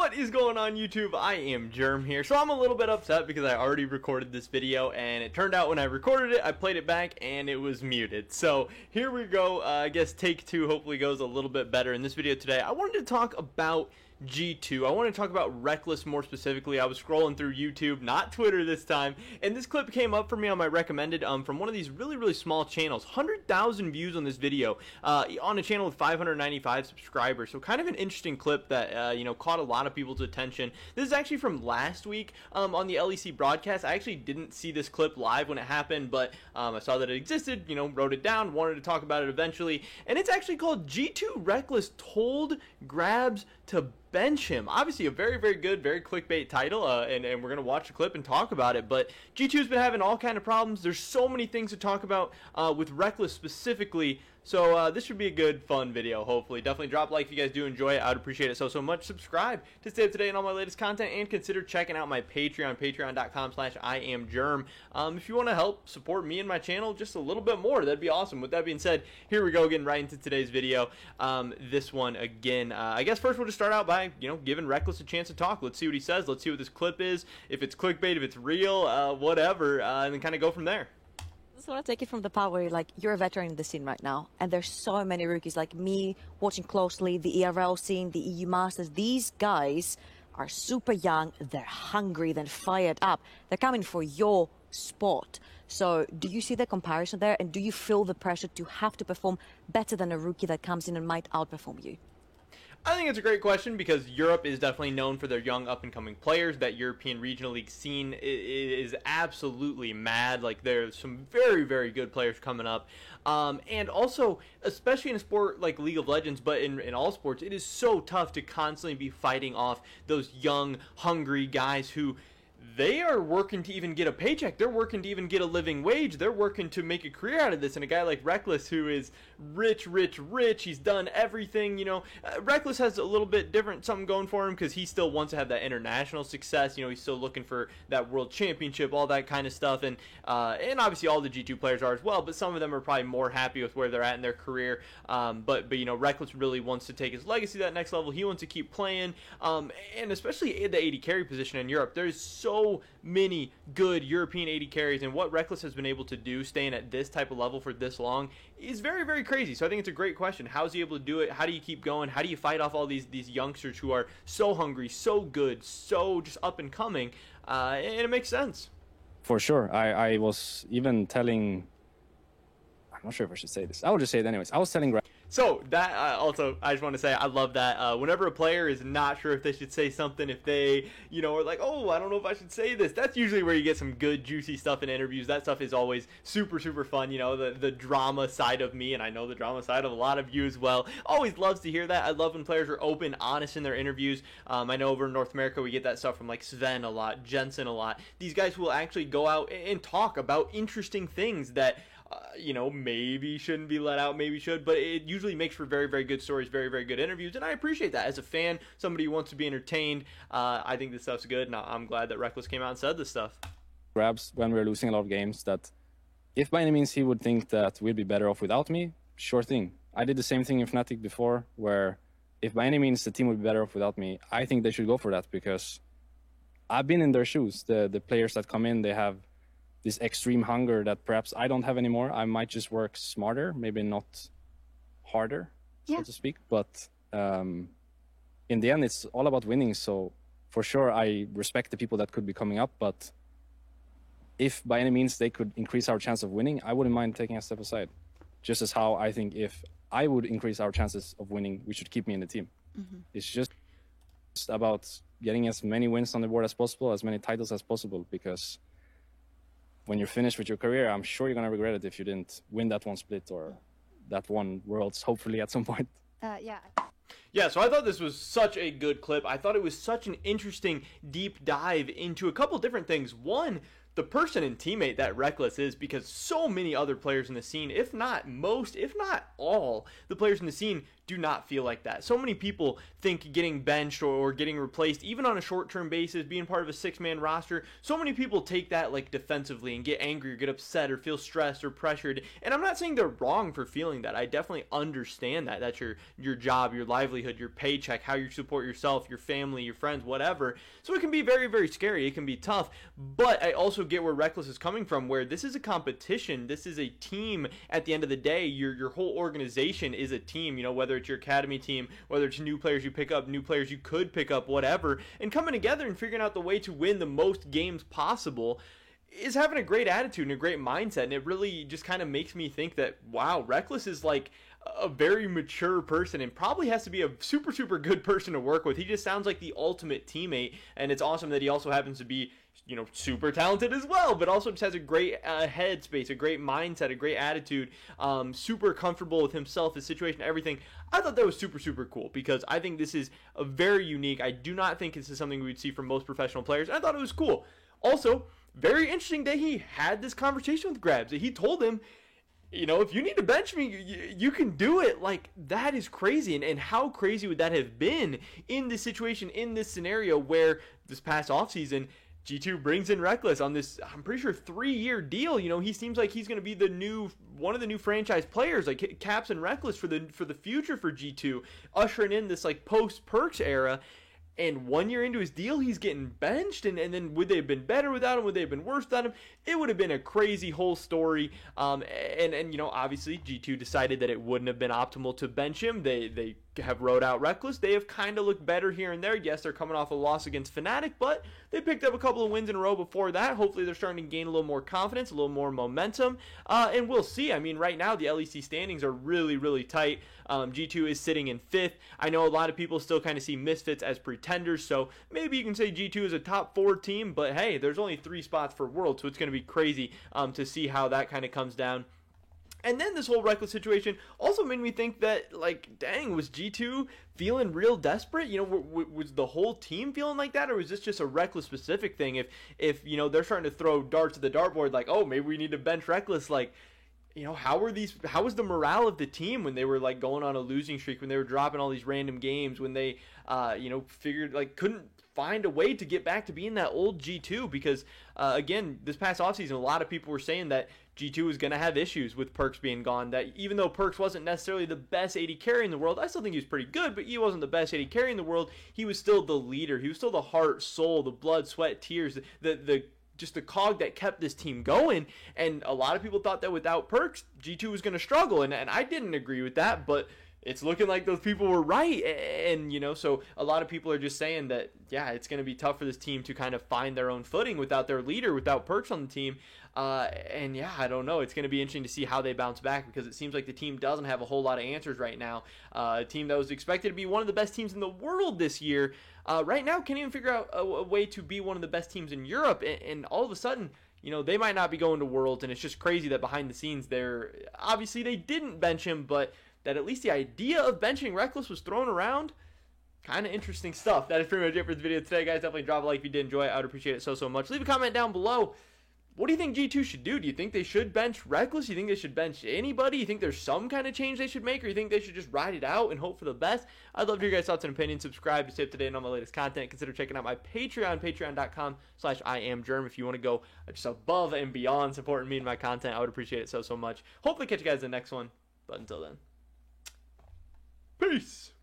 What is going on, YouTube? I am Germ here. So I'm a little bit upset because I already recorded this video, and it turned out when I recorded it, I played it back and it was muted. So here we go. I guess take two hopefully goes a little bit better. In this video today, I wanted to talk about G2. I want to talk about Rekkles more specifically. I was scrolling through YouTube, not Twitter this time, and this clip came up for me on my recommended from one of these really small channels. 100,000 views on this video on a channel with 595 subscribers. So kind of an interesting clip that you know, caught a lot of people's attention. This is actually from last week on the LEC broadcast. I actually didn't see this clip live when it happened, but I saw that it existed, you know, wrote it down, wanted to talk about it eventually, and it's actually called G2 Rekkles told Grabs to bench him. Obviously a very good, very clickbait title, and we're gonna watch the clip and talk about it. But G2's been having all kind of problems. There's so many things to talk about with Rekkles specifically. So this should be a good, fun video, hopefully. Definitely drop a like if you guys do enjoy it. I would appreciate it so much. Subscribe to stay up to date on all my latest content, and consider checking out my Patreon, patreon.com/IamGerm. If you want to help support me and my channel just a little bit more, that'd be awesome. With that being said, here we go, getting right into today's video. This one, again, I guess first we'll just start out by, you know, giving Rekkles a chance to talk. Let's see what he says. Let's see what this clip is. If it's clickbait, if it's real, whatever, and then kind of go from there. I just want to take it from the part where, like, you're a veteran in the scene right now, and there's so many rookies like me watching closely the ERL scene, the EU Masters. These guys are super young, they're hungry, they're fired up, they're coming for your spot. So do you see the comparison there, and do you feel the pressure to have to perform better than a rookie that comes in and might outperform you? I think it's a great question because Europe is definitely known for their young up-and-coming players. That European Regional League scene is absolutely mad. Like, there's some very good players coming up. And also, especially in a sport like League of Legends, but in all sports, it is so tough to constantly be fighting off those young, hungry guys who they are working to even get a paycheck. They're working to even get a living wage. They're working to make a career out of this. And a guy like Rekkles, who is rich, he's done everything, you know. Rekkles has a little bit different something going for him because he still wants to have that international success. You know, he's still looking for that world championship, all that kind of stuff. And obviously all the G2 players are as well, but some of them are probably more happy with where they're at in their career. But you know, Rekkles really wants to take his legacy to that next level. He wants to keep playing. And especially in the AD carry position in Europe, there's so many good European AD carries, and what Rekkles has been able to do staying at this type of level for this long is very crazy. So I think it's a great question. How is he able to do it? How do you keep going? How do you fight off all these youngsters who are so hungry, so good, so just up and coming? And it makes sense. For sure. I was even telling, I'm not sure if I should say this. I will just say it anyways. I was telling So that also, I just want to say, I love that whenever a player is not sure if they should say something, if they, you know, are like, oh, I don't know if I should say this, that's usually where you get some good juicy stuff in interviews. That stuff is always super fun, you know, the drama side of me, and I know the drama side of a lot of you as well. Always loves to hear that. I love when players are open, honest in their interviews. I know over in North America we get that stuff from like Sven a lot, Jensen a lot. These guys who will actually go out and talk about interesting things that you know, maybe shouldn't be let out, maybe should, but it usually makes for very good stories, very good interviews, and I appreciate that. As a fan, somebody who wants to be entertained, I think this stuff's good, and I'm glad that Rekkles came out and said this stuff. Grabs when we were losing a lot of games, that if by any means he would think that we'd be better off without me, sure thing. I did the same thing in Fnatic before, where if by any means the team would be better off without me, I think they should go for that, because I've been in their shoes. The players that come in, they have this extreme hunger that perhaps I don't have anymore. I might just work smarter, maybe not harder, so to speak. But in the end, it's all about winning. So for sure, I respect the people that could be coming up. But if by any means they could increase our chance of winning, I wouldn't mind taking a step aside. Just as how I think if I would increase our chances of winning, we should keep me in the team. It's just about getting as many wins on the board as possible, as many titles as possible, because when you're finished with your career, I'm sure you're going to regret it if you didn't win that one split or that one Worlds, hopefully at some point. Yeah, so I thought this was such a good clip. I thought it was such an interesting deep dive into a couple different things. One, the person and teammate that Rekkles is, because so many other players in the scene, if not most, if not all, the players in the scene do not feel like that. So many people think getting benched or getting replaced, even on a short-term basis, being part of a 6-man roster, so many people take that like defensively and get angry or get upset or feel stressed or pressured. And I'm not saying they're wrong for feeling that. I definitely understand that. That's your job, your livelihood, your paycheck, how you support yourself, your family, your friends, whatever. So it can be very, very scary. It can be tough. But I also get where Rekkles is coming from, where this is a competition. This is a team at the end of the day. Your whole organization is a team, you know, whether it's your academy team, whether it's new players you pick up, new players you could pick up, whatever, and coming together and figuring out the way to win the most games possible is having a great attitude and a great mindset. And it really just kind of makes me think that, wow, Rekkles is like a very mature person and probably has to be a super, super good person to work with. He just sounds like the ultimate teammate, and it's awesome that he also happens to be, you know, super talented as well, but also just has a great headspace, a great mindset, a great attitude, super comfortable with himself, his situation, everything. I thought that was super, super cool, because I think this is a very unique. I do not think this is something we would see from most professional players, and I thought it was cool. Also, very interesting that he had this conversation with Grabs. He told him, you know, if you need to bench me, you can do it. Like, that is crazy. And how crazy would that have been in this situation, in this scenario where this past offseason, G2 brings in Rekkles on this, I'm pretty sure, 3-year deal. You know, he seems like he's going to be one of the new franchise players, like Caps and Rekkles for the future for G2, ushering in this like post-Perkz era. And 1 year into his deal, he's getting benched. And then would they have been better without him? Would they have been worse without him? It would have been a crazy whole story. And you know, obviously, G2 decided that it wouldn't have been optimal to bench him. They have rode out Rekkles. They have kind of looked better here and there. Yes, they're coming off a loss against Fnatic, but they picked up a couple of wins in a row before that. Hopefully, they're starting to gain a little more confidence, a little more momentum. And we'll see. I mean, right now, the LEC standings are really, really tight. G2 is sitting in 5th. I know a lot of people still kind of see Misfits as pretenders, so maybe you can say G2 is a top 4 team, but hey, there's only 3 spots for World, so it's going to be crazy to see how that kind of comes down. And then this whole Rekkles situation also made me think that, like, dang, was G2 feeling real desperate? You know, was the whole team feeling like that, or was this just a Rekkles specific thing? If you know, they're starting to throw darts at the dartboard, like, oh, maybe we need to bench Rekkles, like, you know, how was the morale of the team when they were like going on a losing streak, when they were dropping all these random games, when they you know, figured like couldn't find a way to get back to being that old G2? Because again, this past offseason, a lot of people were saying that G2 was going to have issues with Perkz being gone, that even though Perkz wasn't necessarily the best AD carry in the world, I still think he was pretty good, but he wasn't the best AD carry in the world. He was still the leader. He was still the heart, soul, the blood, sweat, tears, just the cog that kept this team going. And a lot of people thought that without Perkz, G2 was going to struggle, and I didn't agree with that, but it's looking like those people were right. And you know, so a lot of people are just saying that, yeah, it's going to be tough for this team to kind of find their own footing without their leader, without Perkz on the team. And yeah, I don't know. It's going to be interesting to see how they bounce back, because it seems like the team doesn't have a whole lot of answers right now. A team that was expected to be one of the best teams in the world this year, right now can't even figure out a way to be one of the best teams in Europe. And all of a sudden, you know, they might not be going to Worlds, and it's just crazy that behind the scenes obviously they didn't bench him, but that at least the idea of benching Rekkles was thrown around. Kind of interesting stuff. That is pretty much it for this video today, guys. Definitely drop a like if you did enjoy it. I would appreciate it so much. Leave a comment down below. What do you think G2 should do? Do you think they should bench Rekkles? Do you think they should bench anybody? You think there's some kind of change they should make, or you think they should just ride it out and hope for the best? I'd love to hear your guys' thoughts and opinions. Subscribe to stay up to date on all my latest content. Consider checking out my Patreon, patreon.com/IamJerm. If you want to go just above and beyond supporting me and my content, I would appreciate it so much. Hopefully catch you guys in the next one. But until then, peace.